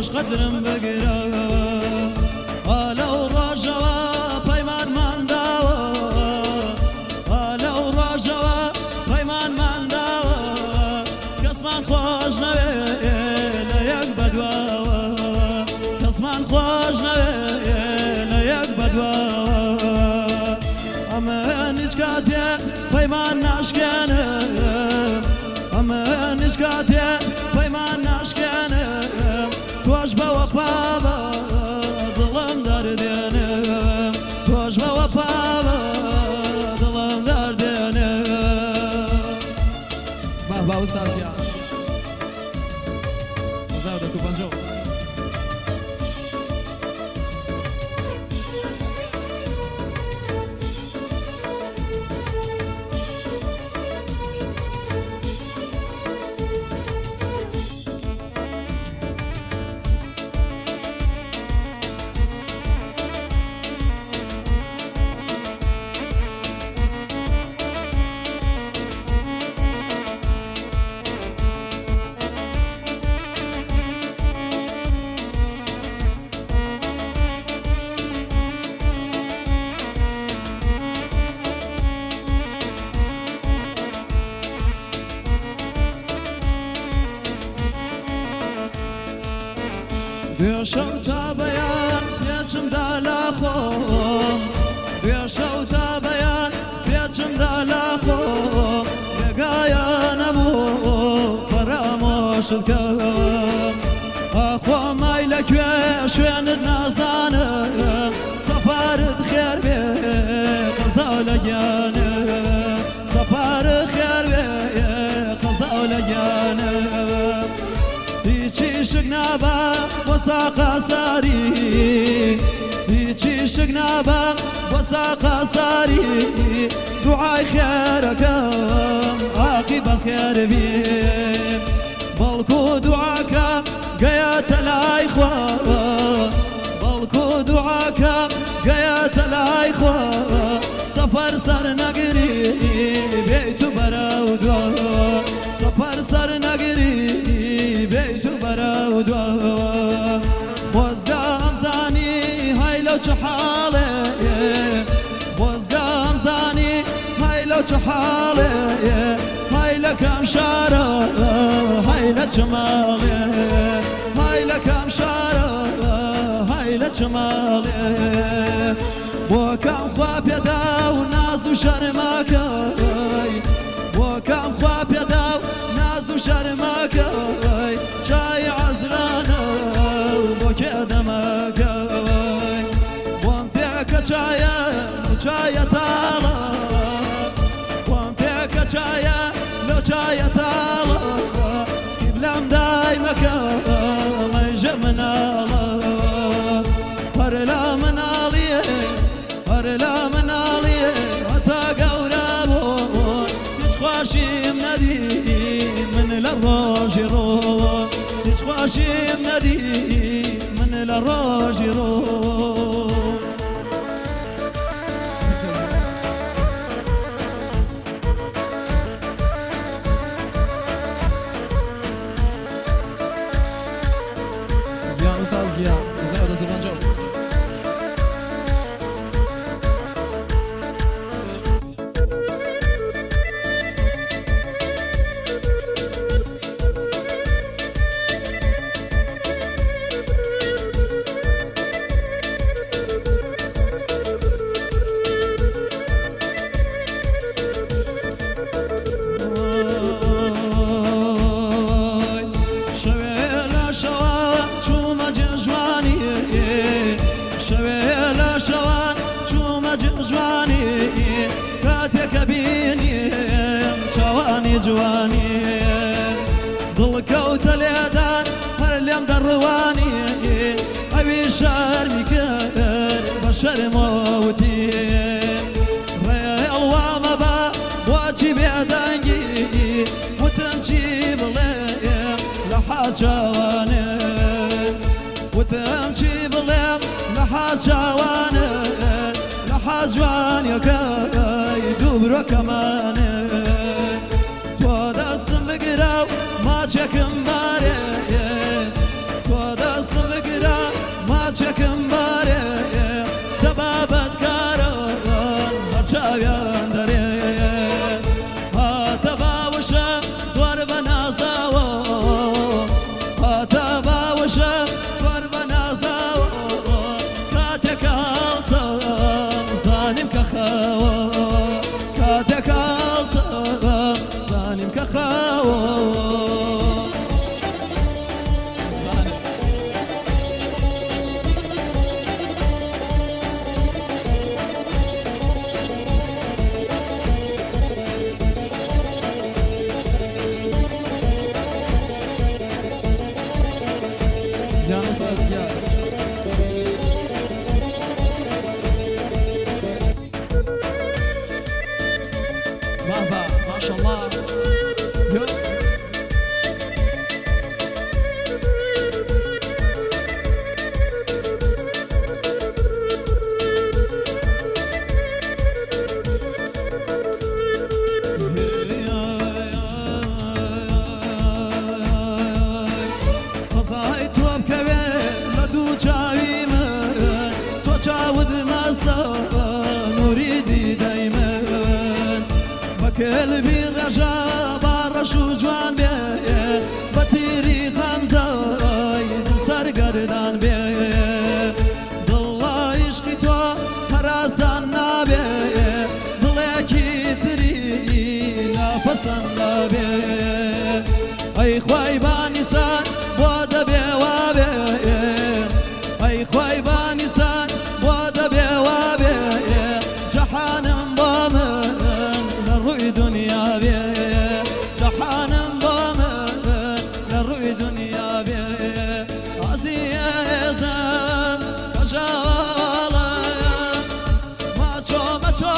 خوش قدرم بگیرە ئالەو ڕۆژەوە پەیمانمان داوە ئالەو ڕۆژەوە پەیمانمان داوە کەسمان خۆش نەوێ لە یەک بەدواوە کەسمان خۆش نەوێ لە یەک بەدواوە ئەمە هیچ کاتێ پەیمان ناشکێنم ئەمە هیچ کاتێ پەیمان ناشکێنم تۆش بە وەفابە دڵم دەردێنم تۆش بە وەفابە دڵم دەردێنم با ئوستازیان 1250 دوێشەو تا بەیان پێچمدا لا خۆم دوێشەو تا بەیان پێچمدا لا خۆم لێگایە نەبوو فەرامۆشت کەم ئاخۆمای لەکوێ شوێنت نازانم سەفارت خێر بێ قەزاو لە گیانم سەفارت خێر بێ قەزاو لە گیانم هیچی شک نابە وەساقا ساری هیچی شک نابە وەساقا ساری دوعای خێرەکەم عاقیبە خێر بێ بەڵکو دوعاکەم گەیاتە لای خوا بەڵکو دوعاکەم گەیاتە لای خوا سەفەر سەر نەگری بێیت و بەرەو دوا سەفەر سەر نەگری بێیت و بەرەو دوا خۆزگام زانی های لەو چ حاڵێ خۆزگام زانی های لەو چ حاڵێ های لە کام شارە های لە چ ماڵێ های لە کام شارە های لە چ ماڵێ بۆ کام خوا پێدا و ناز و شەرماکەی بۆ کام خوا پێدا و ناز و شەرماکەی چای عەزرانە بۆ کێ دەمەکەی بۆم پێکە چایە چایە تاڵە بۆم پێکە چایە لە چایە تاڵە قیبلەم دای مەکە مەیژە مناڵە هەر لا مناڵیە هەر لا مناڵیە هەتا گەورە بوون هیچ خواشیم نەدی من لە ڕۆژی ڕۆ هیچ خواشیم نەدی من لە ڕۆژی ڕۆ Giano Sazgia, 1250 جواني ضلكوت اليدان هر اليوم درواني ابي شرمي كر بشر موتي ريا الوام با واجي بيدانجي وتمشي بليم لحاج جواني وتمشي بليم لحاج جواني لحاج جواني كاي دوبرو كمان تو دستم بگیرم ما چکم باره تو دستم جانس أزياء بابا ما شاء الله قلبي رجا بارش و جوان بي بطيري خمزاي سر گردان بي دڵڵا عشقی تۆ هەراسان نابێ دڵێکی تری ناپەسەند نابێ ئەی خوای بانیسان بۆ دەبێ وابێ ئەی خوای بانیسان بۆ دەبێ وابێ جەحانم بۆ من لە ڕووی دنیا بێ جەحانم بۆ من لە ڕووی دنیا بێ عەزیزم بەژاڵم ماچۆ مەچۆ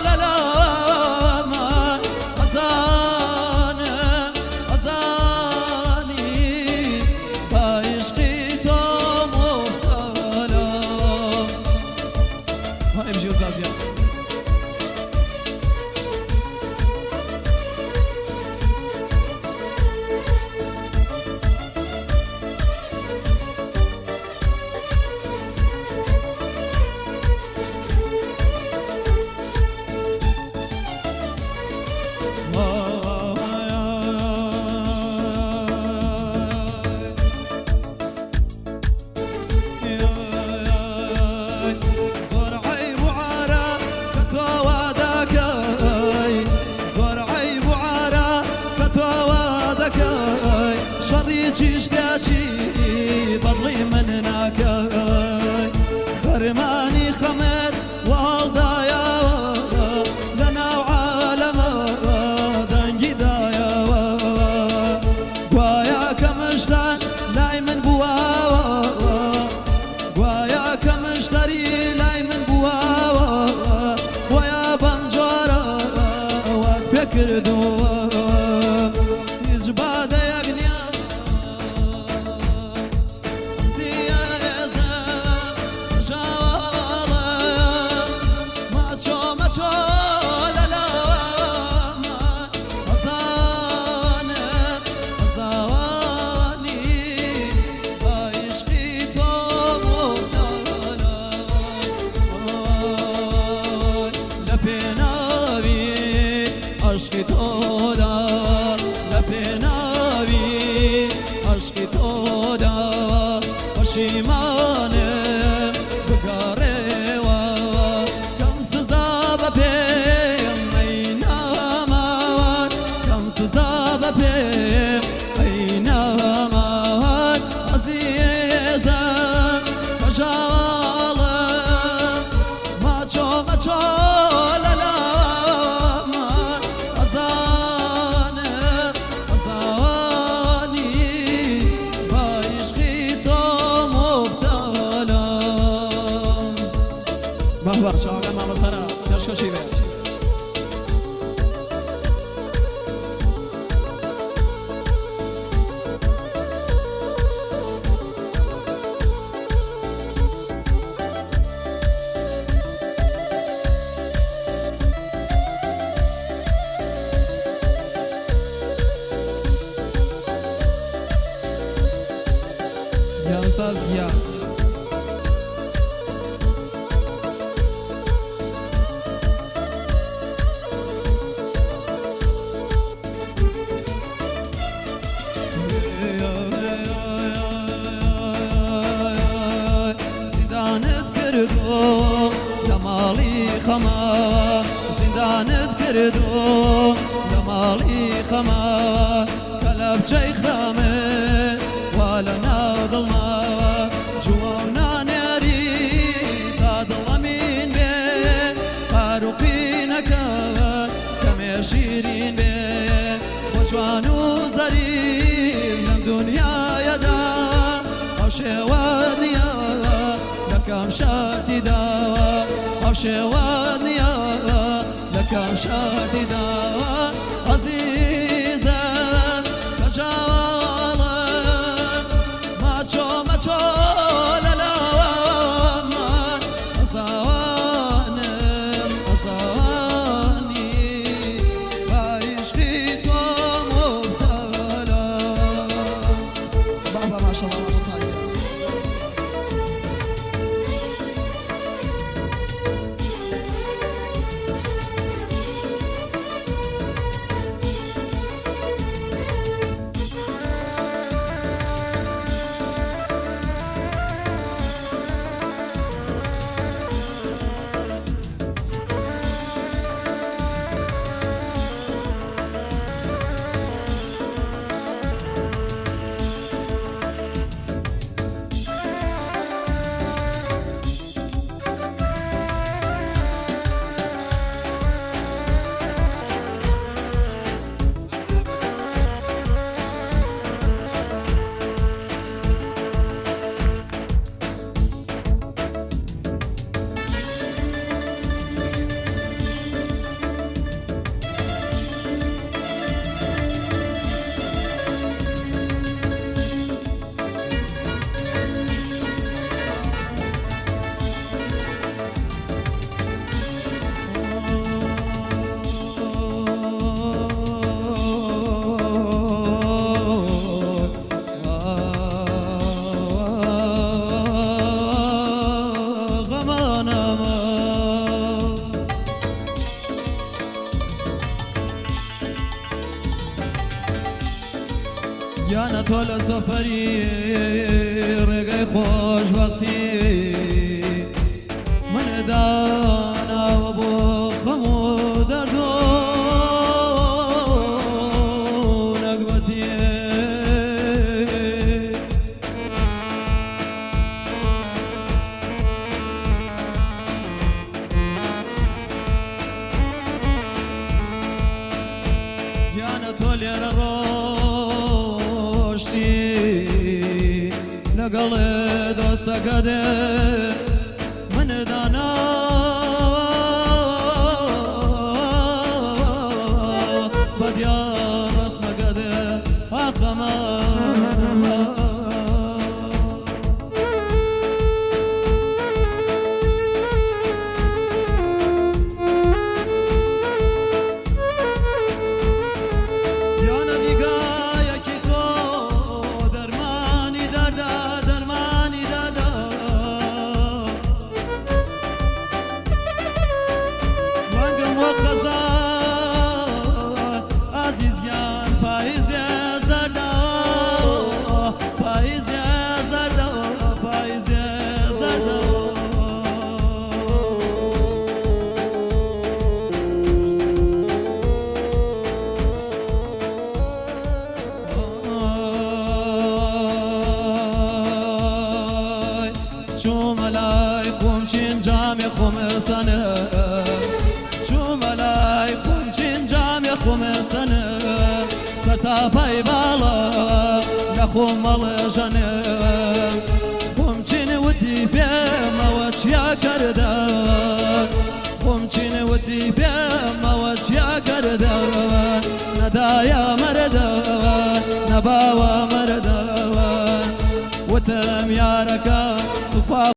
لەلامە ئەزانم ئەزانی بە عشقی تۆ مۆفتەلام های بژی وزازیە چیشتاچی بەڵی من ناکەی خەرمانی خەمر واڵدایەوە لە ناو عالەمە دەنگیدایەوە گوایە کە مشتان لای من بووەوە گوایە کە مشتری لای من بووەوە وایە بەم جۆرە وەک پێ کردووە هیچ بادەیەک نییە عشقی تۆدا لە پێناوی عشقی تۆدا پەشیمانم بگەڕێوە کەم سزا بە پێم ئەی ناماوان کەم سزا بە پێم ئەی ناماوان عەزیزم بەژاڵم ماچۆ مەچۆ بابا شاگرد ماما سرا دشکشی به جانساز گیا لماڵی خەما زیندانت کردو لماڵی خەما کە لە بچەی خەمێ وا لە ناو دڵماوە جووە و نانێری تا دڵەمین بێ قاروقینەکەت کەمێ شیرین بێ بۆ جوان و زەریف لەم دونیایەدا ئەو شێوانە لە کاشاتیدا عەزیزە کەژاوەڵە ماچۆ مەچۆ لە لاوەمان ئەزانم ئەزانی با عیشقی تۆ مبتەلە بابا ماشەڵڵا یانە تۆ لە سەفەری ڕێگەی خۆشبەختی منەداناوە بۆ خەم و دەرد و نەکبەتی یانە تۆ لێرە لەگەڵێ دۆستەکە دێ منەدانا بەدیار ڕسمەکە دێ ئاخەمە سەتاپای باڵە نەخۆم مەڵێژەنم خۆمچین وتی پێمەوە چیا کردە خۆمچین وتی پێمەوە چیا کردە نەدایە مەردەوە نەباوە مەردەوە وتم یارەکە